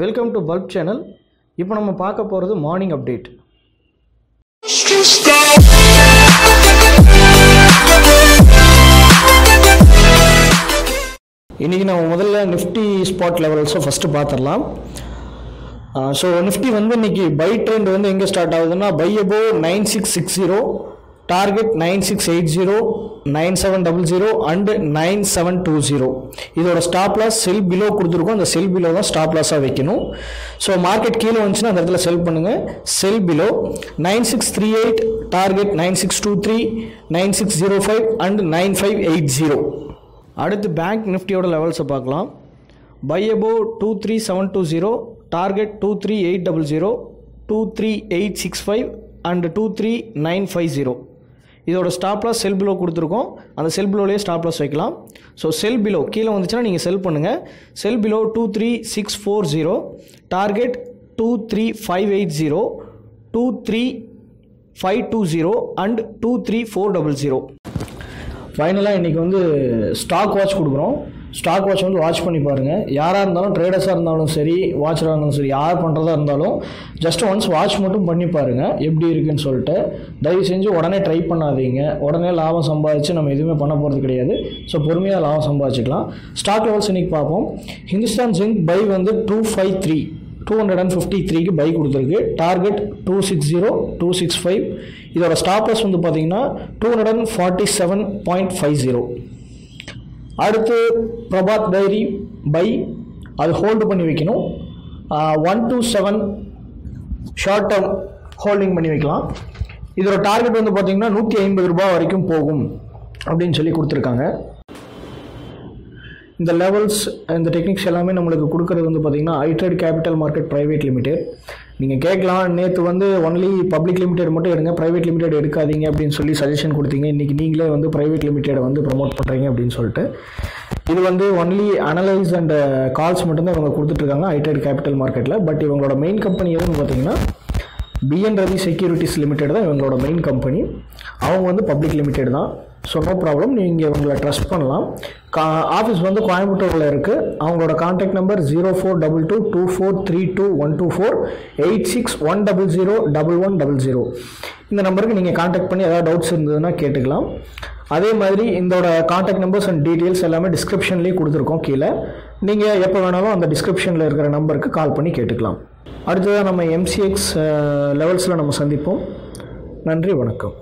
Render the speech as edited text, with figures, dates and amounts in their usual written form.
Welcome to bulb channel. இப்போ நம்ம பார்க்க போகிறது மார்னிங் அப்டேட். இன்றைக்கி நம்ம முதல்ல நிஃப்டி ஸ்பாட் லெவல்ஸை ஃபஸ்ட்டு பார்த்துடலாம். ஸோ நிஃப்டி வந்து இன்றைக்கி பை ட்ரெண்ட் வந்து எங்கே ஸ்டார்ட் ஆகுதுன்னா பை அபோவ் 9660, டார்கெட் 9680, 9700 அண்டு 9720. இதோட ஸ்டாப் லாஸ் செல் பிலோ கொடுத்துருக்கோம். அந்த செல் பிலோ தான் ஸ்டாப் லாஸாக வைக்கணும். ஸோ மார்க்கெட் கீழே வந்துச்சுன்னா அந்த இடத்துல செல் பண்ணுங்கள். செல் பிலோ 9638, டார்கெட் 9623, 9605 அண்டு 9580. அடுத்து பேங்க் நிஃப்டியோட லெவல்ஸை பார்க்கலாம். By above 23720, target 23800, 23865 and 23950. இதோட ஸ்டாப் லாஸ் செல் பிலோ கொடுத்துருக்கோம். அந்த செல் பிலோலேயே ஸ்டாப் லாஸ் வைக்கலாம். ஸோ செல் பிலோ கீழே வந்துச்சுன்னா நீங்கள் செல் பண்ணுங்கள். செல் பிலோ 23640, டார்கெட் 23580, 23520 அண்ட் 23400. ஃபைனலாக இன்றைக்கி வந்து ஸ்டாக் வாட்ச் கொடுக்குறோம். ஸ்டாக் வாட்ச் வந்து வாட்ச் பண்ணி பாருங்கள். யாராக இருந்தாலும் ட்ரேடர்ஸாக இருந்தாலும் சரி, வாட்சராக இருந்தாலும் சரி, யார் பண்ணுறதா இருந்தாலும் ஜஸ்ட் ஒன்ஸ் வாட்ச் மட்டும் பண்ணி பாருங்கள் எப்படி இருக்குன்னு சொல்லிட்டு. தயவு செஞ்சு உடனே ட்ரை பண்ணாதீங்க. உடனே லாபம் சம்பாதிச்சு நம்ம எதுவுமே பண்ண போகிறது கிடையாது. ஸோ பொறுமையாக லாபம் சம்பாதிச்சிக்கலாம். ஸ்டாக் லெவல்ஸ் இன்றைக்கி பார்ப்போம். ஹிந்துஸ்தான் ஜிங்க் பை வந்து 253க்கு பை கொடுத்துருக்கு. டார்கெட் 260, 265. இதோட ஸ்டாப் லாஸ் வந்து பார்த்தீங்கன்னா 247.50. அடுத்து பிரபாத் டைரி பை, அது ஹோல்டு பண்ணி வைக்கணும். 127 ஷார்ட் டேர்ம் ஹோல்டிங் பண்ணி வைக்கலாம். இதோட டார்கெட் வந்து பார்த்தீங்கன்னா 150 ரூபாய் வரைக்கும் போகும் அப்படின்னு சொல்லி கொடுத்துருக்காங்க. இந்த லெவல்ஸ், இந்த டெக்னிக்ஸ் எல்லாமே நம்மளுக்கு கொடுக்குறது வந்து பார்த்திங்கன்னா iterate capital market private limited. நீங்கள் கேட்கலாம், நேற்று வந்து ஒன்லி பப்ளிக் லிமிடெட் மட்டும் எடுங்க, ப்ரைவேட் லிமிடெட் எடுக்காதீங்க அப்படின்னு சொல்லி சஜஷன் கொடுத்தீங்க. இன்றைக்கி நீங்களே வந்து ப்ரைவேட் லிமிடெடை வந்து ப்ரமோட் பண்ணுறீங்க அப்படின்னு சொல்லிட்டு. இது வந்து ஒன்லி அனலைஸ் அண்ட் கால்ஸ் மட்டும்தான் இவங்க கொடுத்துட்ருக்காங்க ஐட்ரேட் கேபிட்டல் மார்க்கெட்டில். பட் இவங்களோட மெயின் கம்பெனி எதுன்னு பார்த்தீங்கன்னா பிஎன் ரவி செக்யூரிட்டிஸ் லிமிடெட் தான் இவங்களோட மெயின் கம்பெனி. அவங்க வந்து பப்ளிக் லிமிடெட் தான். ஸோ நோ ப்ராப்ளம், நீங்கள் இவங்களை ட்ரஸ்ட் பண்ணலாம். ஆஃபீஸ் வந்து கோயம்புத்தூரில் இருக்குது. அவங்களோட கான்டாக்ட் நம்பர் 0422243212, 8610011100. இந்த நம்பருக்கு நீங்கள் கான்டாக்ட் பண்ணி ஏதாவது டவுட்ஸ் இருந்ததுன்னா கேட்டுக்கலாம். அதே மாதிரி இதோட கான்டாக்ட் நம்பர்ஸ் அண்ட் டீட்டெயில்ஸ் எல்லாமே டிஸ்கிரிப்ஷன்லேயே கொடுத்துருக்கோம் கீழே. நீங்கள் எப்போ வேணாலும் அந்த டிஸ்கிரிப்ஷனில் இருக்கிற நம்பருக்கு கால் பண்ணி கேட்டுக்கலாம். அடுத்ததாக நம்ம MCX லெவல்ஸில் நம்ம சந்திப்போம். நன்றி, வணக்கம்.